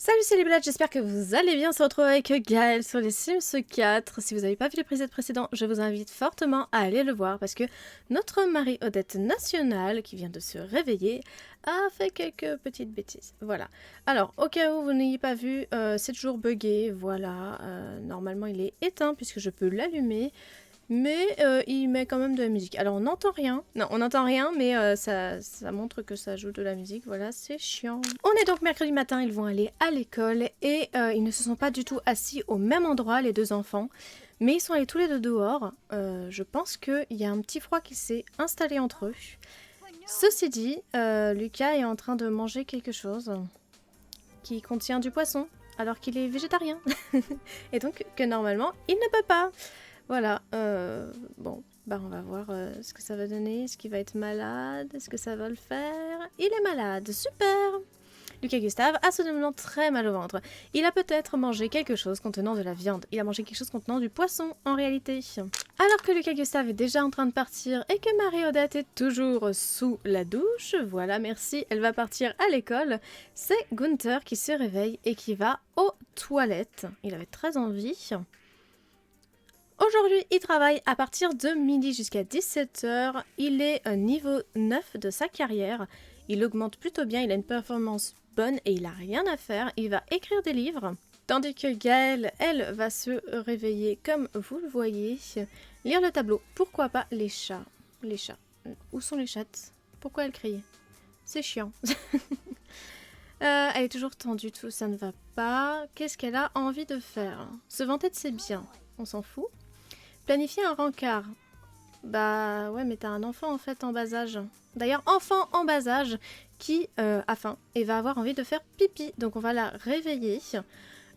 Salut c'est les blagues, j'espère que vous allez bien. On se retrouve avec Gaël sur les Sims 4. Si vous n'avez pas vu l'épisode précédent, je vous invite fortement à aller le voir parce que notre Marie-Odette nationale, qui vient de se réveiller, a fait quelques petites bêtises. Voilà. Alors, au cas où vous n'ayez pas vu, c'est toujours buggé. Voilà. Normalement, il est éteint puisque je peux l'allumer. Mais il met quand même de la musique. Alors on n'entend rien. Non, on n'entend rien, mais ça montre que ça joue de la musique. Voilà, c'est chiant. On est donc mercredi matin, ils vont aller à l'école et ils ne se sont pas du tout assis au même endroit, les deux enfants. Mais ils sont allés tous les deux dehors. Je pense qu'il y a un petit froid qui s'est installé entre eux. Ceci dit, Lucas est en train de manger quelque chose qui contient du poisson, alors qu'il est végétarien. Et donc que normalement, il ne peut pas. Voilà, bon, bah on va voir ce que ça va donner, est-ce qu'il va être malade, est-ce que ça va le faire? Il est malade, super! Lucas Gustave a soudainement très mal au ventre. Il a peut-être mangé quelque chose contenant de la viande, il a mangé quelque chose contenant du poisson en réalité. Alors que Lucas Gustave est déjà en train de partir et que Marie-Odette est toujours sous la douche, voilà merci, elle va partir à l'école, c'est Gunther qui se réveille et qui va aux toilettes. Il avait très envie. Aujourd'hui, il travaille à partir de midi jusqu'à 17h. Il est niveau 9 de sa carrière. Il augmente plutôt bien, il a une performance bonne et il n'a rien à faire. Il va écrire des livres. Tandis que Gaëlle, elle, va se réveiller comme vous le voyez. Lire le tableau. Pourquoi pas les chats? Les chats. Où sont les chattes? Pourquoi elle crie? C'est chiant. Elle est toujours tendue, tout ça ne va pas. Qu'est-ce qu'elle a envie de faire? Se vanter de ses biens. On s'en fout. Planifier un rencard. Bah ouais, mais t'as un enfant en fait en bas âge. D'ailleurs, enfant en bas âge qui a faim et va avoir envie de faire pipi. Donc on va la réveiller,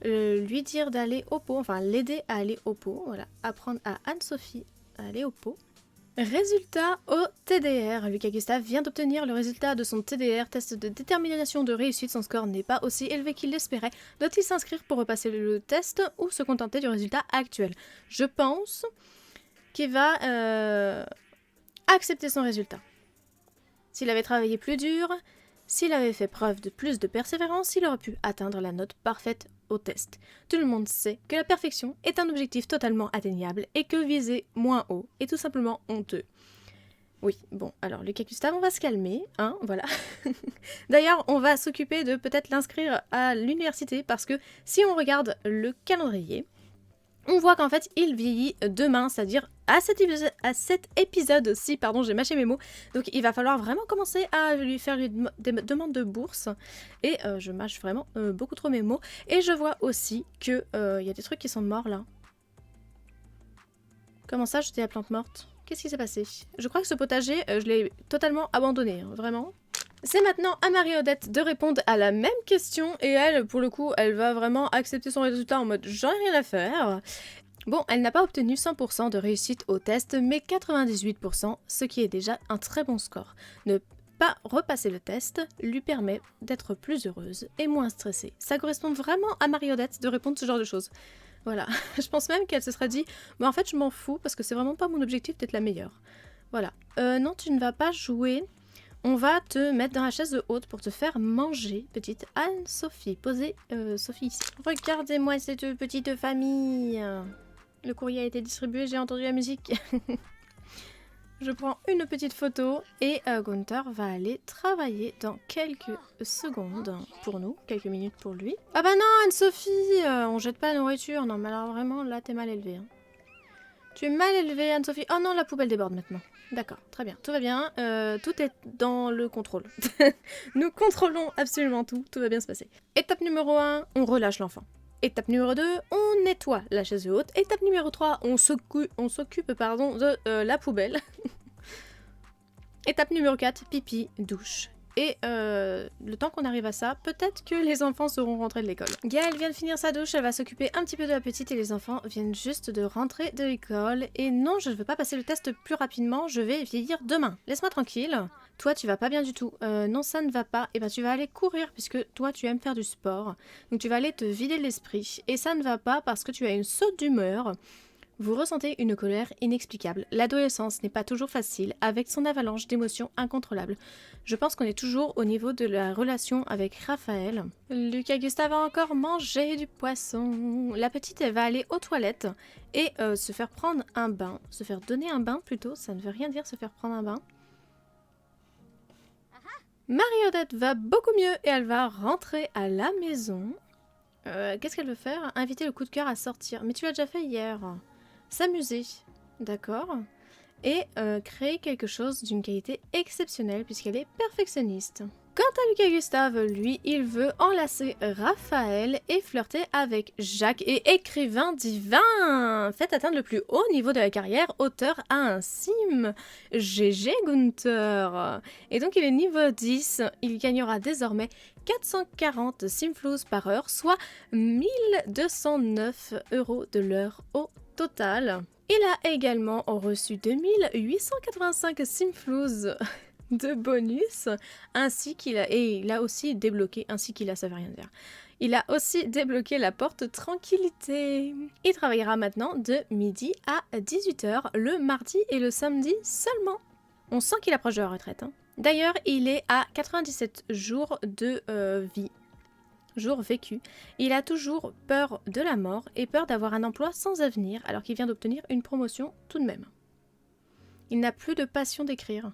lui dire d'aller au pot, enfin l'aider à aller au pot. Voilà, apprendre à Anne-Sophie à aller au pot. Résultat au TDR. Lucas Gustave vient d'obtenir le résultat de son TDR, test de détermination de réussite. Son score n'est pas aussi élevé qu'il l'espérait. Doit-il s'inscrire pour repasser le test ou se contenter du résultat actuel? Je pense qu'il va accepter son résultat. S'il avait travaillé plus dur, s'il avait fait preuve de plus de persévérance, il aurait pu atteindre la note parfaite au test. Tout le monde sait que la perfection est un objectif totalement atteignable et que viser moins haut est tout simplement honteux. Oui, bon, alors Lucas Gustave, on va se calmer, hein, voilà. D'ailleurs, on va s'occuper de peut-être l'inscrire à l'université parce que si on regarde le calendrier, on voit qu'en fait, il vieillit demain, c'est-à-dire à cet épisode-ci, pardon, j'ai mâché mes mots. Donc il va falloir vraiment commencer à lui faire des demandes de bourse. Et je mâche vraiment beaucoup trop mes mots. Et je vois aussi qu'il y a des trucs qui sont morts là. Comment ça, j'étais la plante morte? Qu'est-ce qui s'est passé? Je crois que ce potager, je l'ai totalement abandonné, hein, vraiment. C'est maintenant à Marie-Odette de répondre à la même question et elle, pour le coup, elle va vraiment accepter son résultat en mode j'en ai rien à faire. Bon, elle n'a pas obtenu 100% de réussite au test, mais 98%, ce qui est déjà un très bon score. Ne pas repasser le test lui permet d'être plus heureuse et moins stressée. Ça correspond vraiment à Marie-Odette de répondre ce genre de choses. Voilà, je pense même qu'elle se serait dit « en fait, je m'en fous parce que c'est vraiment pas mon objectif d'être la meilleure. » Voilà. Non, tu ne vas pas jouer. On va te mettre dans la chaise de haute pour te faire manger, petite Anne-Sophie. Posez Sophie ici. Regardez-moi cette petite famille. Le courrier a été distribué, j'ai entendu la musique. Je prends une petite photo et Gunther va aller travailler dans quelques secondes pour nous, quelques minutes pour lui. Ah bah non Anne-Sophie, on jette pas la nourriture. Non mais alors vraiment là t'es mal élevée. Hein. Tu es mal élevée Anne-Sophie. Oh non la poubelle déborde maintenant. D'accord, très bien, tout va bien, tout est dans le contrôle. Nous contrôlons absolument tout, tout va bien se passer. Étape numéro 1, on relâche l'enfant. Étape numéro 2, on nettoie la chaise haute. Étape numéro 3, on s'occupe de la poubelle. Étape numéro 4, pipi, douche. Et le temps qu'on arrive à ça, peut-être que les enfants seront rentrés de l'école. Gaëlle vient de finir sa douche, elle va s'occuper un petit peu de la petite et les enfants viennent juste de rentrer de l'école. Et non, je ne veux pas passer le test plus rapidement, je vais vieillir demain. Laisse-moi tranquille. Toi, tu vas pas bien du tout. Non, ça ne va pas. Et ben, tu vas aller courir puisque toi, tu aimes faire du sport. Donc, tu vas aller te vider l'esprit. Et ça ne va pas parce que tu as une saute d'humeur. Vous ressentez une colère inexplicable. L'adolescence n'est pas toujours facile, avec son avalanche d'émotions incontrôlables. Je pense qu'on est toujours au niveau de la relation avec Raphaël. Lucas Gustave a encore mangé du poisson. La petite, elle va aller aux toilettes et se faire prendre un bain. Se faire donner un bain plutôt, ça ne veut rien dire se faire prendre un bain. Marie-Odette va beaucoup mieux et elle va rentrer à la maison. Qu'est-ce qu'elle veut faire? Inviter le coup de cœur à sortir. Mais tu l'as déjà fait hier. S'amuser, d'accord, et créer quelque chose d'une qualité exceptionnelle puisqu'elle est perfectionniste. Quant à Lucas Gustave, lui, il veut enlacer Raphaël et flirter avec Jacques et écrivain divin. Faites atteindre le plus haut niveau de la carrière, auteur à un sim. GG Gunther. Et donc il est niveau 10, il gagnera désormais 440 simflouz par heure, soit 1209 € de l'heure au total. Il a également reçu 2885 simflouz de bonus, ainsi qu'il a, et il a aussi débloqué, ainsi qu'il a, ça veut rien dire. Il a aussi débloqué la porte tranquillité. Il travaillera maintenant de midi à 18 h le mardi et le samedi seulement. On sent qu'il approche de la retraite. Hein. D'ailleurs, il est à 97 jours de vie. Jours vécus. Il a toujours peur de la mort et peur d'avoir un emploi sans avenir alors qu'il vient d'obtenir une promotion tout de même. Il n'a plus de passion d'écrire.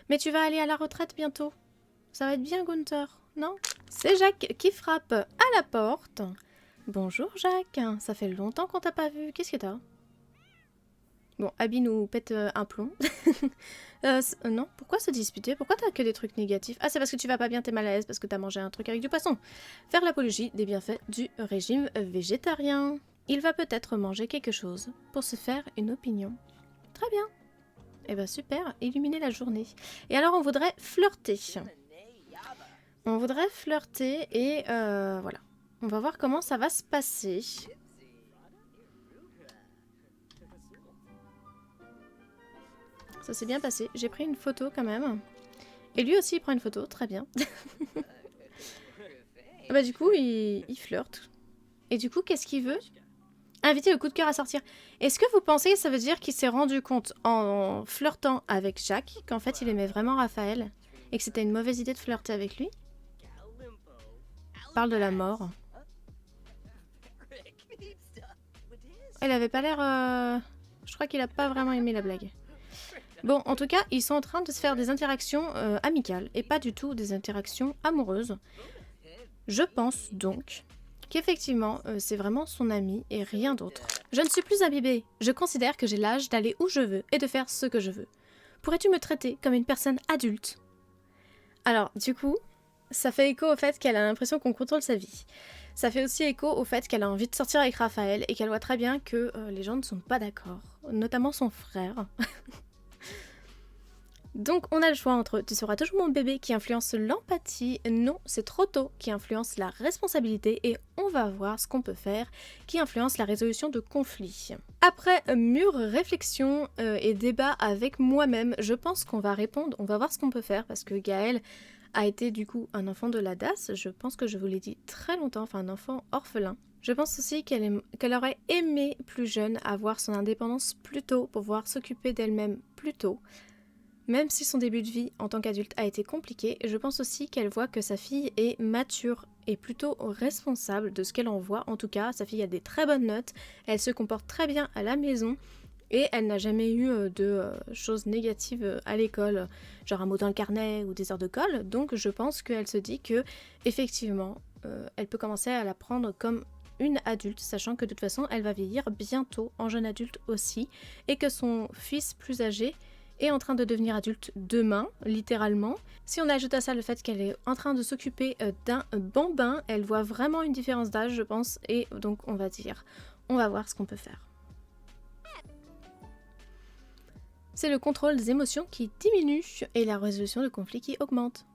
Mais tu vas aller à la retraite bientôt. Ça va être bien, Gunther, non? C'est Jacques qui frappe à la porte. Bonjour Jacques, ça fait longtemps qu'on t'a pas vu. Qu'est-ce que t'as? Bon, Abby nous pète un plomb. Non, pourquoi se disputer? Pourquoi t'as que des trucs négatifs? Ah, c'est parce que tu vas pas bien, t'es mal à l'aise, parce que t'as mangé un truc avec du poisson. Faire l'apologie des bienfaits du régime végétarien. Il va peut-être manger quelque chose pour se faire une opinion. Très bien. Eh ben super, illuminer la journée. Et alors on voudrait flirter. On voudrait flirter et voilà. On va voir comment ça va se passer. Ça s'est bien passé. J'ai pris une photo quand même. Et lui aussi il prend une photo, très bien. Bah du coup il flirte. Et du coup qu'est-ce qu'il veut? Inviter le coup de cœur à sortir. Est-ce que vous pensez que ça veut dire qu'il s'est rendu compte en flirtant avec Jacques qu'en fait il aimait vraiment Raphaël et que c'était une mauvaise idée de flirter avec lui? Parle de la mort. Il avait pas l'air... Je crois qu'il a pas vraiment aimé la blague. Bon, en tout cas, ils sont en train de se faire des interactions amicales et pas du tout des interactions amoureuses. Je pense donc qu'effectivement, c'est vraiment son ami et rien d'autre. Je ne suis plus un bébé. Je considère que j'ai l'âge d'aller où je veux et de faire ce que je veux. Pourrais-tu me traiter comme une personne adulte? Alors, du coup, ça fait écho au fait qu'elle a l'impression qu'on contrôle sa vie. Ça fait aussi écho au fait qu'elle a envie de sortir avec Raphaël et qu'elle voit très bien que les gens ne sont pas d'accord. Notamment son frère. Donc on a le choix entre tu seras toujours mon bébé qui influence l'empathie, non c'est trop tôt qui influence la responsabilité et on va voir ce qu'on peut faire qui influence la résolution de conflits. Après mûre réflexion et débat avec moi-même, je pense qu'on va répondre, on va voir ce qu'on peut faire parce que Gaël a été du coup un enfant de la DAS, je pense que je vous l'ai dit très longtemps, enfin un enfant orphelin. Je pense aussi qu'elle aurait aimé plus jeune avoir son indépendance plus tôt pour pouvoir s'occuper d'elle-même plus tôt. Même si son début de vie en tant qu'adulte a été compliqué, je pense aussi qu'elle voit que sa fille est mature et plutôt responsable de ce qu'elle en voit. En tout cas, sa fille a des très bonnes notes, elle se comporte très bien à la maison et elle n'a jamais eu de choses négatives à l'école, genre un mot dans le carnet ou des heures de colle. Donc je pense qu'elle se dit que effectivement, elle peut commencer à la prendre comme une adulte, sachant que de toute façon, elle va vieillir bientôt en jeune adulte aussi et que son fils plus âgé est en train de devenir adulte demain, littéralement. Si on ajoute à ça le fait qu'elle est en train de s'occuper d'un bambin, elle voit vraiment une différence d'âge, je pense, et donc on va voir ce qu'on peut faire. C'est le contrôle des émotions qui diminue et la résolution de conflits qui augmente.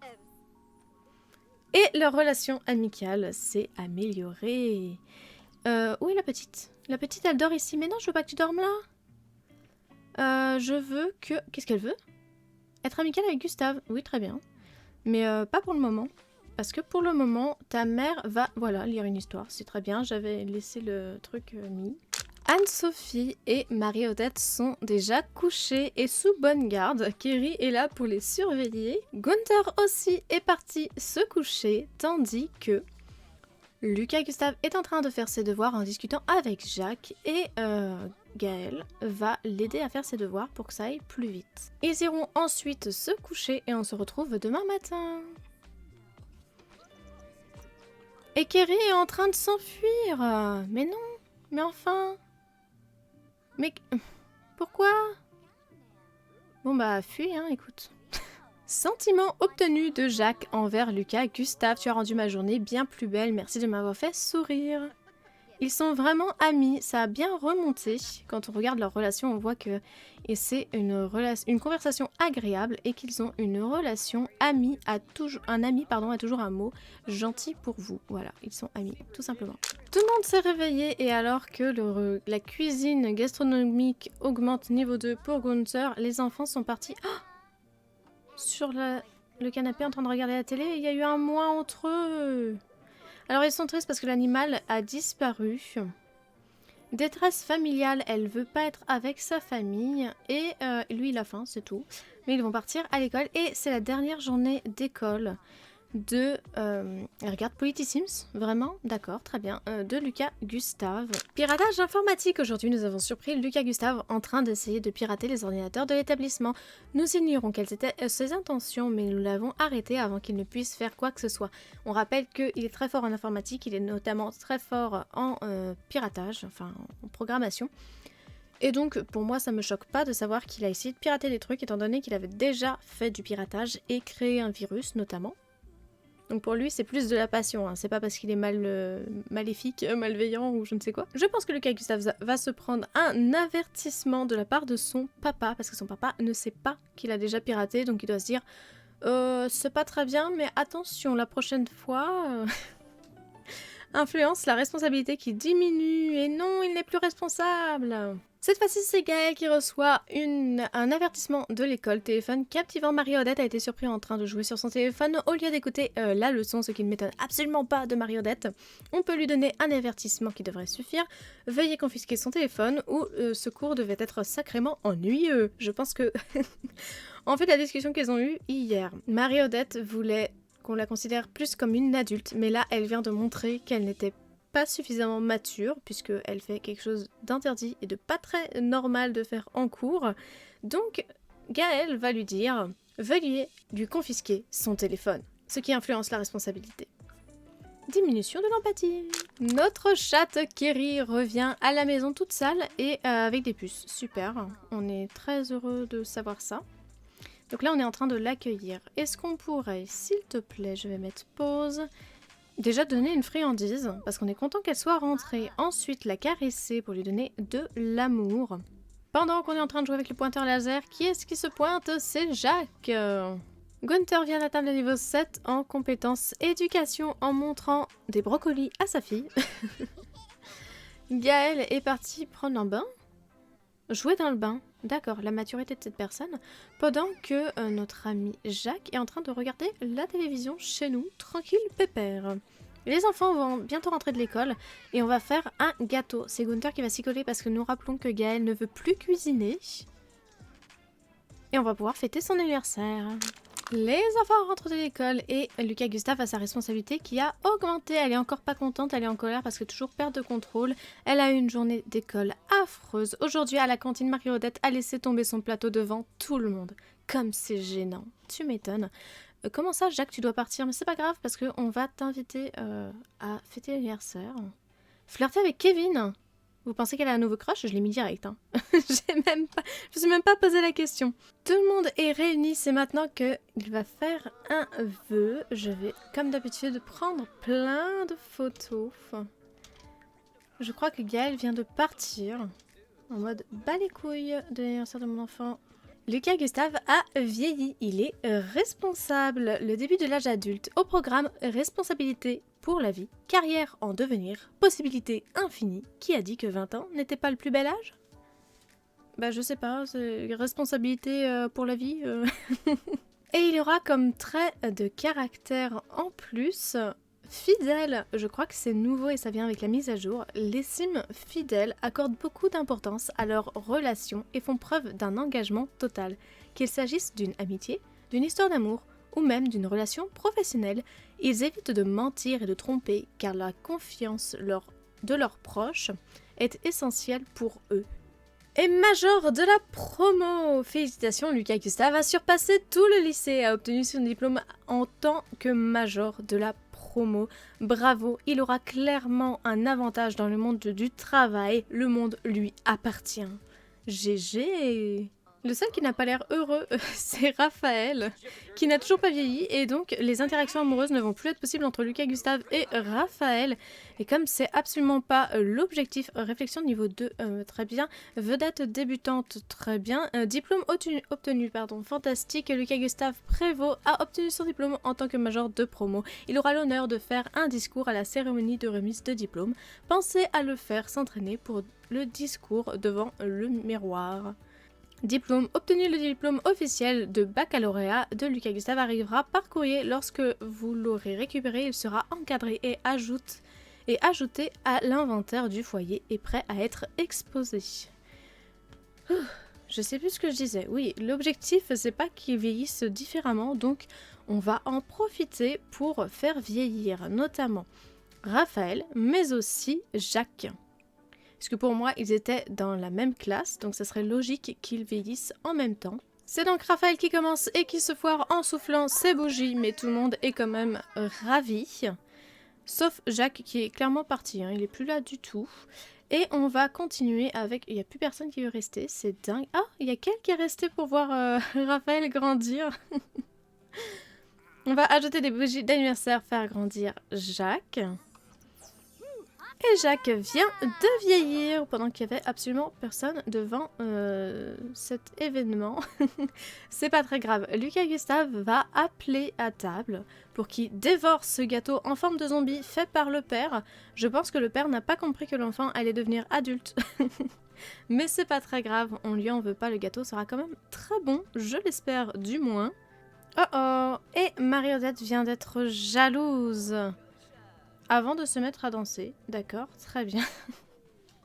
Et leur relation amicale s'est améliorée. Où est la petite? La petite, elle dort ici. Mais non, je veux pas que tu dormes là. Je veux que... Qu'est-ce qu'elle veut? Être amicale avec Gustave. Oui, très bien. Mais pas pour le moment. Parce que pour le moment, ta mère va... Voilà, lire une histoire. C'est très bien. J'avais laissé le truc mis. Anne-Sophie et Marie-Odette sont déjà couchées et sous bonne garde. Kerry est là pour les surveiller. Gunther aussi est parti se coucher, tandis que Lucas Gustave est en train de faire ses devoirs en discutant avec Jacques et Gaël va l'aider à faire ses devoirs pour que ça aille plus vite. Ils iront ensuite se coucher et on se retrouve demain matin. Et Kerry est en train de s'enfuir. Mais non, mais enfin... Mais pourquoi? Bon bah fuis hein, écoute. Sentiment obtenu de Jacques envers Lucas. Gustave, tu as rendu ma journée bien plus belle, merci de m'avoir fait sourire. Ils sont vraiment amis, ça a bien remonté. Quand on regarde leur relation, on voit que c'est une conversation agréable et qu'ils ont une relation amie a toujours un mot gentil pour vous. Voilà, ils sont amis, tout simplement. Tout le monde s'est réveillé et alors que la cuisine gastronomique augmente niveau 2 pour Gunther, les enfants sont partis sur le canapé en train de regarder la télé et il y a eu un mois entre eux. Alors ils sont tristes parce que l'animal a disparu. Détresse familiale, elle veut pas être avec sa famille et lui il a faim, c'est tout. Mais ils vont partir à l'école et c'est la dernière journée d'école de... regarde Politissims, vraiment, d'accord, très bien, de Lucas Gustave. Piratage informatique, aujourd'hui nous avons surpris Lucas Gustave en train d'essayer de pirater les ordinateurs de l'établissement. Nous ignorons quelles étaient ses intentions, mais nous l'avons arrêté avant qu'il ne puisse faire quoi que ce soit. On rappelle qu'il est très fort en informatique, il est notamment très fort en piratage, enfin en programmation. Et donc pour moi ça me choque pas de savoir qu'il a essayé de pirater des trucs étant donné qu'il avait déjà fait du piratage et créé un virus notamment. Donc pour lui, c'est plus de la passion, hein. C'est pas parce qu'il est maléfique, malveillant ou je ne sais quoi. Je pense que Lucas Gustave va se prendre un avertissement de la part de son papa, parce que son papa ne sait pas qu'il a déjà piraté, donc il doit se dire c'est pas très bien, mais attention, la prochaine fois... Influence, la responsabilité qui diminue, et non, il n'est plus responsable. Cette fois-ci, c'est Gaël qui reçoit un avertissement de l'école. Téléphone captivant, Marie-Odette a été surpris en train de jouer sur son téléphone au lieu d'écouter la leçon, ce qui ne m'étonne absolument pas de Marie-Odette. On peut lui donner un avertissement qui devrait suffire. Veuillez confisquer son téléphone ou ce cours devait être sacrément ennuyeux. Je pense que... En fait, la discussion qu'ils ont eue hier, Marie-Odette voulait qu'on la considère plus comme une adulte, mais là, elle vient de montrer qu'elle n'était pas suffisamment mature, puisqu'elle fait quelque chose d'interdit et de pas très normal de faire en cours. Donc, Gaël va lui dire « Veuillez lui confisquer son téléphone », ce qui influence la responsabilité. Diminution de l'empathie. Notre chatte Kerry revient à la maison toute sale et avec des puces. Super, on est très heureux de savoir ça. Donc là, on est en train de l'accueillir. Est-ce qu'on pourrait, s'il te plaît, je vais mettre pause, déjà donner une friandise, parce qu'on est content qu'elle soit rentrée. Ensuite, la caresser pour lui donner de l'amour. Pendant qu'on est en train de jouer avec le pointeur laser, qui est-ce qui se pointe? C'est Jacques. Gunther vient d'atteindre le niveau 7 en compétences éducation en montrant des brocolis à sa fille. Gaël est parti prendre un bain. Jouer dans le bain, d'accord, la maturité de cette personne, pendant que notre ami Jacques est en train de regarder la télévision chez nous, tranquille, pépère. Les enfants vont bientôt rentrer de l'école et on va faire un gâteau. C'est Gunther qui va s'y coller parce que nous rappelons que Gaël ne veut plus cuisiner. Et on va pouvoir fêter son anniversaire. Les enfants rentrent de l'école et Lucas Gustave a sa responsabilité qui a augmenté. Elle est encore pas contente, elle est en colère parce que toujours perte de contrôle. Elle a eu une journée d'école affreuse. Aujourd'hui à la cantine, Marie-Odette a laissé tomber son plateau devant tout le monde. Comme c'est gênant, tu m'étonnes. Comment ça Jacques, tu dois partir? Mais c'est pas grave parce qu'on va t'inviter à fêter l'anniversaire. Flirter avec Kevin. Vous pensez qu'elle a un nouveau crush? Je l'ai mis direct. Hein. Je me suis même pas posé la question. Tout le monde est réuni. C'est maintenant qu'il va faire un vœu. Je vais, comme d'habitude, prendre plein de photos. Je crois que Gaël vient de partir. En mode bas les couilles de l'anniversaire de mon enfant. Lucas Gustave a vieilli. Il est responsable. Le début de l'âge adulte. Au programme responsabilité pour la vie, carrière en devenir, possibilité infinie. Qui a dit que 20 ans n'était pas le plus bel âge? Bah je sais pas, c'est responsabilité pour la vie. Et il y aura comme trait de caractère en plus, Fidèle, je crois que c'est nouveau et ça vient avec la mise à jour. Les Sims fidèles accordent beaucoup d'importance à leurs relations et font preuve d'un engagement total. Qu'il s'agisse d'une amitié, d'une histoire d'amour ou même d'une relation professionnelle, ils évitent de mentir et de tromper car la confiance de leurs proches est essentielle pour eux. Et Major de la promo! Félicitations, Lucas Gustave a surpassé tout le lycée et a obtenu son diplôme en tant que Major de la promo. Bravo, il aura clairement un avantage dans le monde du travail. Le monde lui appartient. GG! Le seul qui n'a pas l'air heureux, c'est Raphaël, qui n'a toujours pas vieilli, et donc les interactions amoureuses ne vont plus être possibles entre Lucas Gustave et Raphaël. Et comme c'est absolument pas l'objectif, réflexion niveau 2, très bien, vedette débutante, très bien, diplôme obtenu, fantastique, Lucas Gustave Prévost a obtenu son diplôme en tant que major de promo. Il aura l'honneur de faire un discours à la cérémonie de remise de diplôme. Pensez à le faire s'entraîner pour le discours devant le miroir. Diplôme obtenu, le diplôme officiel de baccalauréat de Lucas Gustave arrivera par courrier. Lorsque vous l'aurez récupéré, il sera encadré et ajouté à l'inventaire du foyer et prêt à être exposé. Je sais plus ce que je disais. Oui, l'objectif c'est pas qu'il vieillisse différemment, donc on va en profiter pour faire vieillir notamment Raphaël, mais aussi Jacques. Parce que pour moi, ils étaient dans la même classe, donc ça serait logique qu'ils vieillissent en même temps. C'est donc Raphaël qui commence et qui se foire en soufflant ses bougies, mais tout le monde est quand même ravi. Sauf Jacques qui est clairement parti, hein, il est plus là du tout. Et on va continuer avec... Il n'y a plus personne qui veut rester, c'est dingue. Ah, il y a quelqu'un qui est resté pour voir Raphaël grandir. On va ajouter des bougies d'anniversaire, faire grandir Jacques. Et Jacques vient de vieillir pendant qu'il n'y avait absolument personne devant cet événement. C'est pas très grave. Lucas Gustave va appeler à table pour qu'il dévore ce gâteau en forme de zombie fait par le père. Je pense que le père n'a pas compris que l'enfant allait devenir adulte. Mais c'est pas très grave, on lui en veut pas, le gâteau sera quand même très bon, je l'espère du moins. Oh oh! Et Marie-Odette vient d'être jalouse. Avant de se mettre à danser, d'accord, très bien.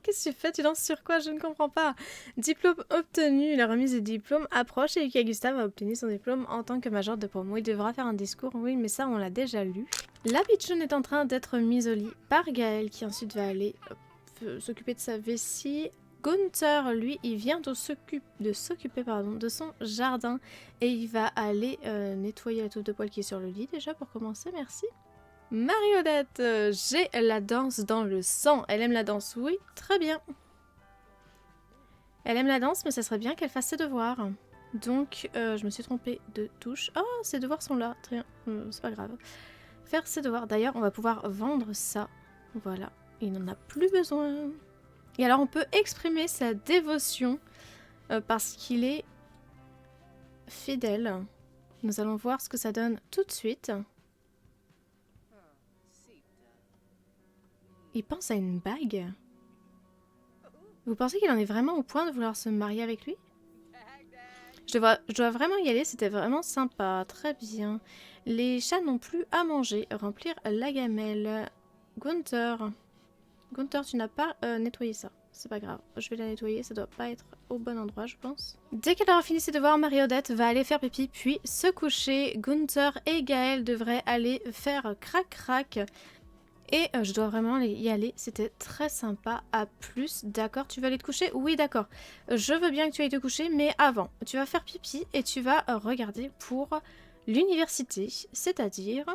Qu'est-ce que tu fais? Tu danses sur quoi? Je ne comprends pas. Diplôme obtenu, la remise des diplômes approche et Lucas Gustave a obtenu son diplôme en tant que major de promo. Il devra faire un discours, oui, mais ça on l'a déjà lu. La pitchoune est en train d'être mise au lit par Gaël qui ensuite va aller s'occuper de sa vessie. Gunther, lui, il vient de s'occuper de son jardin et il va aller nettoyer la touffe de poils qui est sur le lit déjà pour commencer, merci. Marie-Odette, j'ai la danse dans le sang. Elle aime la danse, oui, très bien. Elle aime la danse, mais ça serait bien qu'elle fasse ses devoirs. Donc, je me suis trompée de touche. Oh, ses devoirs sont là, très bien, c'est pas grave. Faire ses devoirs, d'ailleurs, on va pouvoir vendre ça. Voilà, il n'en a plus besoin. Et alors, on peut exprimer sa dévotion parce qu'il est fidèle. Nous allons voir ce que ça donne tout de suite. Il pense à une bague. Vous pensez qu'il en est vraiment au point de vouloir se marier avec lui? Je dois vraiment y aller, c'était vraiment sympa, très bien. Les chats n'ont plus à manger, remplir la gamelle. Gunther, tu n'as pas nettoyé ça, c'est pas grave. Je vais la nettoyer, ça doit pas être au bon endroit, je pense. Dès qu'elle aura fini ses devoirs, Marie-Odette va aller faire pipi, puis se coucher. Gunther et Gaël devraient aller faire crac-crac. Et je dois vraiment y aller, c'était très sympa, à plus, d'accord, tu vas aller te coucher? Oui, d'accord, je veux bien que tu ailles te coucher, mais avant, tu vas faire pipi et tu vas regarder pour l'université, c'est-à-dire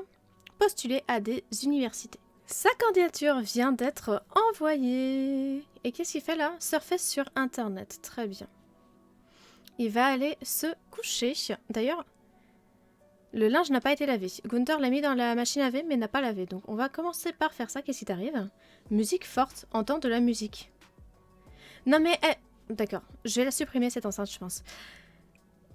postuler à des universités. Sa candidature vient d'être envoyée. Et qu'est-ce qu'il fait là? Surfer sur internet, très bien. Il va aller se coucher, d'ailleurs... Le linge n'a pas été lavé. Gunther l'a mis dans la machine à laver mais n'a pas lavé. Donc on va commencer par faire ça. Qu'est-ce qui t'arrive? Musique forte. Entends de la musique. Non mais... D'accord. Je vais la supprimer cette enceinte je pense.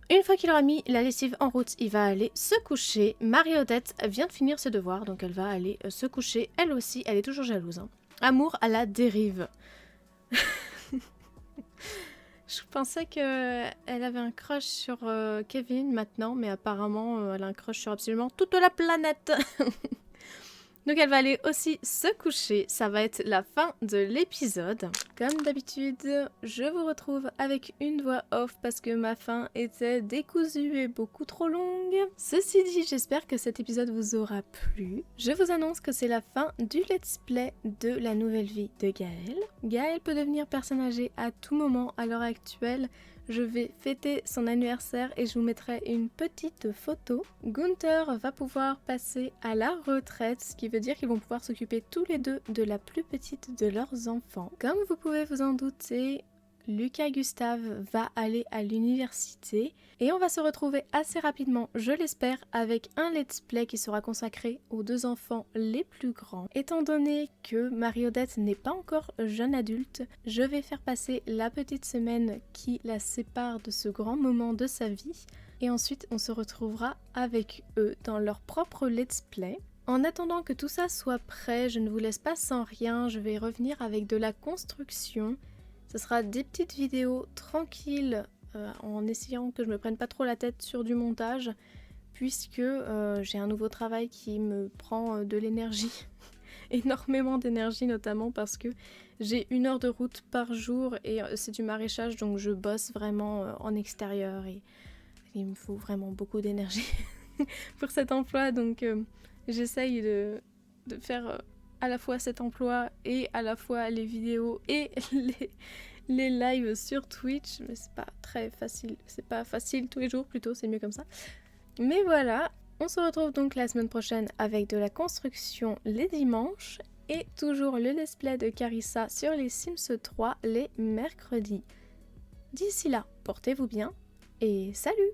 Une fois qu'il aura mis la lessive en route, il va aller se coucher. Marie-Odette vient de finir ses devoirs. Donc elle va aller se coucher. Elle aussi, elle est toujours jalouse. Hein. Amour à la dérive. Je pensais qu'elle avait un crush sur Kevin maintenant, mais apparemment elle a un crush sur absolument toute la planète. Donc elle va aller aussi se coucher, ça va être la fin de l'épisode. Comme d'habitude, je vous retrouve avec une voix off parce que ma fin était décousue et beaucoup trop longue. Ceci dit, j'espère que cet épisode vous aura plu. Je vous annonce que c'est la fin du let's play de la nouvelle vie de Gaël. Gaël peut devenir personne âgée à tout moment à l'heure actuelle. Je vais fêter son anniversaire et je vous mettrai une petite photo. Gunther va pouvoir passer à la retraite, ce qui veut dire qu'ils vont pouvoir s'occuper tous les deux de la plus petite de leurs enfants. Comme vous pouvez vous en douter, Lucas Gustave va aller à l'université et on va se retrouver assez rapidement, je l'espère, avec un let's play qui sera consacré aux deux enfants les plus grands. Étant donné que Marie-Odette n'est pas encore jeune adulte, je vais faire passer la petite semaine qui la sépare de ce grand moment de sa vie et ensuite on se retrouvera avec eux dans leur propre let's play. En attendant que tout ça soit prêt, je ne vous laisse pas sans rien, je vais revenir avec de la construction. Ce sera des petites vidéos tranquilles en essayant que je me prenne pas trop la tête sur du montage puisque j'ai un nouveau travail qui me prend de l'énergie, énormément d'énergie notamment parce que j'ai 1 heure de route par jour et c'est du maraîchage donc je bosse vraiment en extérieur et il me faut vraiment beaucoup d'énergie pour cet emploi donc j'essaye de faire à la fois cet emploi et à la fois les vidéos et les lives sur Twitch, mais c'est pas très facile, c'est pas facile tous les jours plutôt, c'est mieux comme ça. Mais voilà, on se retrouve donc la semaine prochaine avec de la construction les dimanches et toujours le let's play de Carissa sur les Sims 3 les mercredis. D'ici là, portez-vous bien et salut!